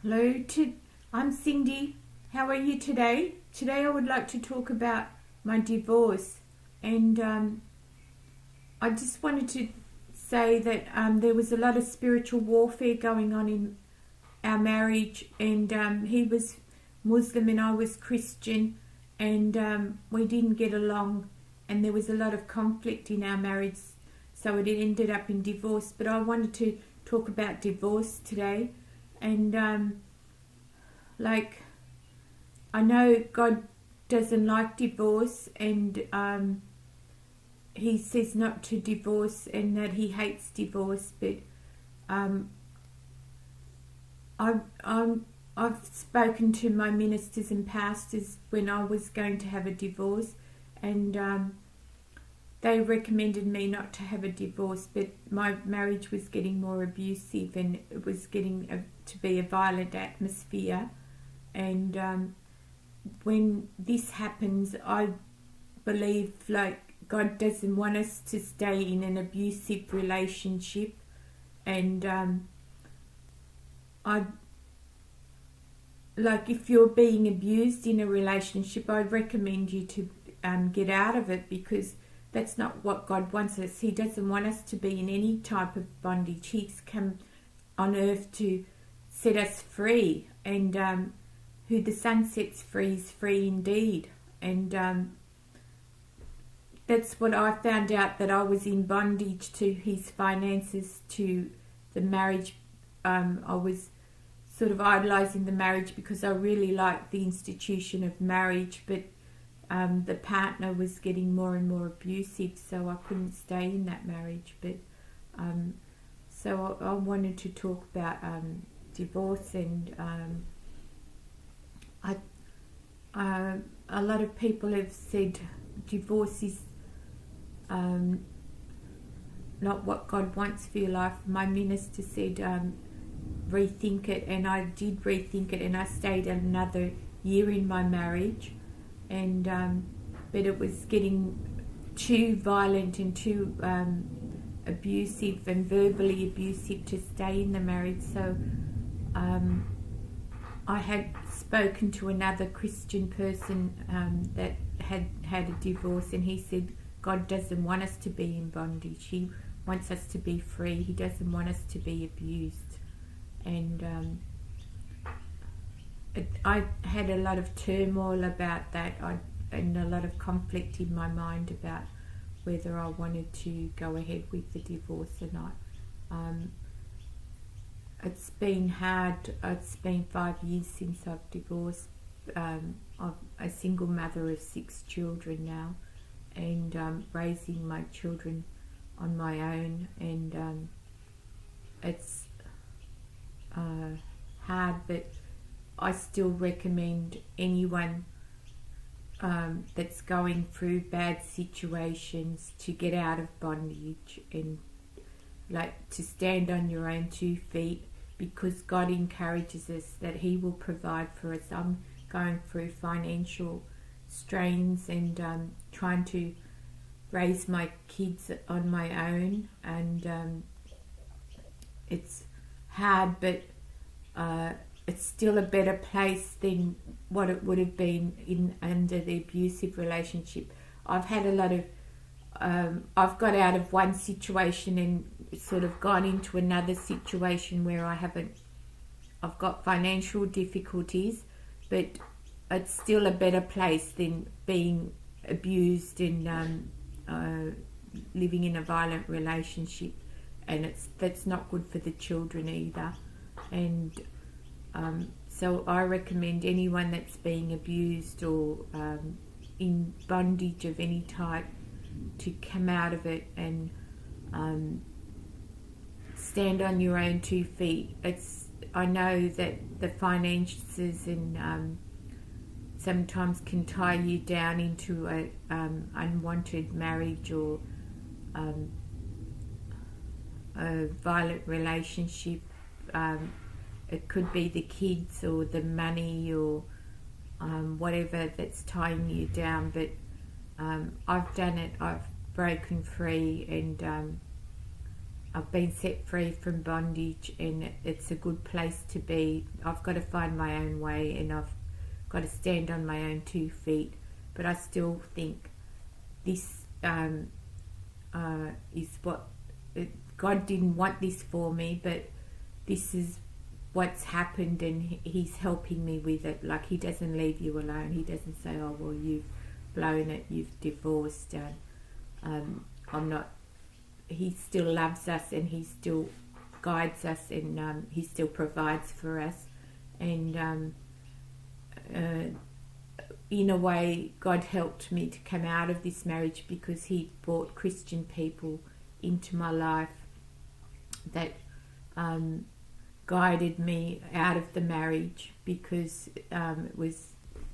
Hello, I'm Cindy. How are you today? Today I would like to talk about my divorce, and I just wanted to say that there was a lot of spiritual warfare going on in our marriage, and he was Muslim and I was Christian, and we didn't get along, and there was a lot of conflict in our marriage, so it ended up in divorce. But I wanted to talk about divorce today, and like I know God doesn't like divorce, and he says not to divorce, and that he hates divorce. But um, I've spoken to my ministers and pastors when I was going to have a divorce, and they recommended me not to have a divorce, but my marriage was getting more abusive, and it was getting to be a violent atmosphere. And when this happens, I believe like God doesn't want us to stay in an abusive relationship, and I like if you're being abused in a relationship, I'd recommend you to get out of it, because that's not what God wants us. He doesn't want us to be in any type of bondage. He's come on earth to set us free, and who the Son sets free is free indeed. And that's what I found out, that I was in bondage to his finances, to the marriage. I was sort of idolizing the marriage because I really liked the institution of marriage, but the partner was getting more and more abusive, so I couldn't stay in that marriage. But so I wanted to talk about divorce, and a lot of people have said divorce is not what God wants for your life. My minister said rethink it, and I did rethink it, and I stayed another year in my marriage, and but it was getting too violent and too abusive and verbally abusive to stay in the marriage. So I had spoken to another Christian person that had a divorce, and he said God doesn't want us to be in bondage. He wants us to be free. He doesn't want us to be abused. And I had a lot of turmoil about that, and a lot of conflict in my mind about whether I wanted to go ahead with the divorce or not. It's been hard. It's been 5 years since I've divorced. I'm a single mother of 6 children now, and raising my children on my own, and it's hard, but I still recommend anyone that's going through bad situations to get out of bondage, and like to stand on your own 2 feet, because God encourages us that he will provide for us. I'm going through financial strains, and trying to raise my kids on my own, and it's hard, but it's still a better place than what it would have been under the abusive relationship. I've had a lot of I've got out of one situation and sort of gone into another situation where I've got financial difficulties, but it's still a better place than being abused and living in a violent relationship, and that's not good for the children either. And so I recommend anyone that's being abused or in bondage of any type to come out of it and stand on your own 2 feet. I know that the finances and sometimes can tie you down into a unwanted marriage or a violent relationship. It could be the kids or the money or whatever that's tying you down, but I've done it. I've broken free, and I've been set free from bondage, and it's a good place to be. I've got to find my own way, and I've got to stand on my own 2 feet. But I still think this is what God didn't want this for me, but this is what's happened, and He's helping me with it. Like, He doesn't leave you alone. He doesn't say, "Oh well, you've blown it, you've divorced." I'm not. He still loves us, and He still guides us, and He still provides for us. And in a way, God helped me to come out of this marriage, because He brought Christian people into my life that guided me out of the marriage, because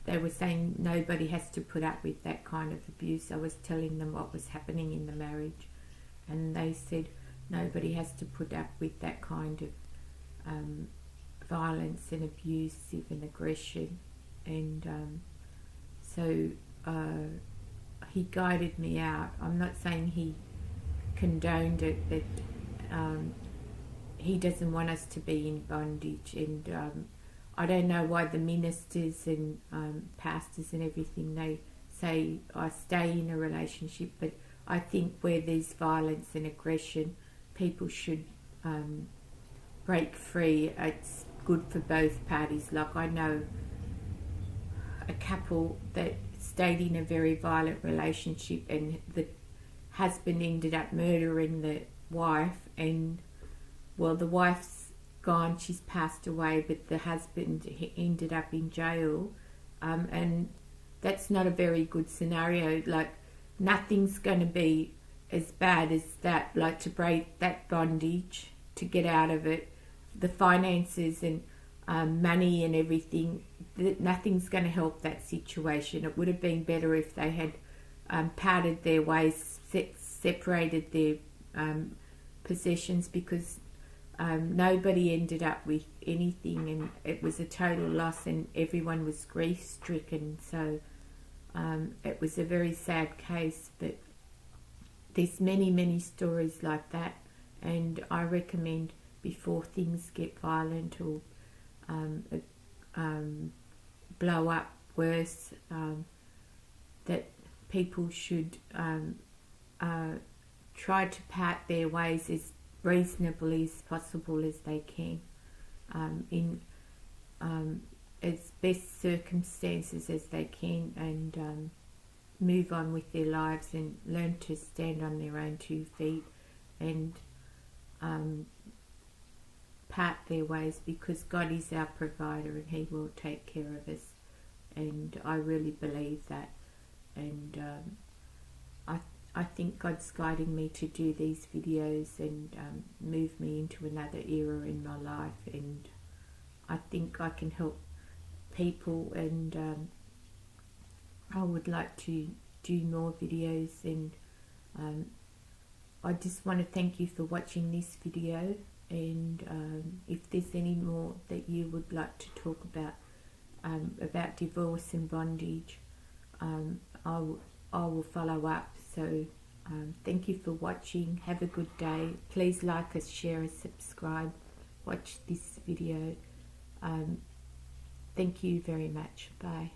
they were saying nobody has to put up with that kind of abuse. I was telling them what was happening in the marriage, and they said nobody has to put up with that kind of violence and abusive and aggression. And so He guided me out. I'm not saying He condoned it, but He doesn't want us to be in bondage. And I don't know why the ministers and pastors and everything, they say I stay in a relationship, but I think where there's violence and aggression, people should break free. It's good for both parties. Like, I know a couple that stayed in a very violent relationship, and the husband ended up murdering the wife, and well, the wife's gone, she's passed away, but the husband ended up in jail, and that's not a very good scenario. Like, nothing's going to be as bad as that, like to break that bondage, to get out of it, the finances and money and everything, nothing's going to help that situation. It would have been better if they had parted their ways, separated their possessions, because nobody ended up with anything, and it was a total loss, and everyone was grief stricken. So it was a very sad case, but there's many stories like that, and I recommend, before things get violent or blow up worse, that people should try to part their ways as reasonably as possible as they can, in as best circumstances as they can, and move on with their lives and learn to stand on their own 2 feet, and part their ways, because God is our provider and He will take care of us, and I really believe that. And I think God's guiding me to do these videos and move me into another era in my life, and I think I can help people, and I would like to do more videos, and I just want to thank you for watching this video, and if there's any more that you would like to talk about divorce and bondage, I will follow up. So thank you for watching. Have a good day. Please like us, share us, subscribe, watch this video. Thank you very much. Bye.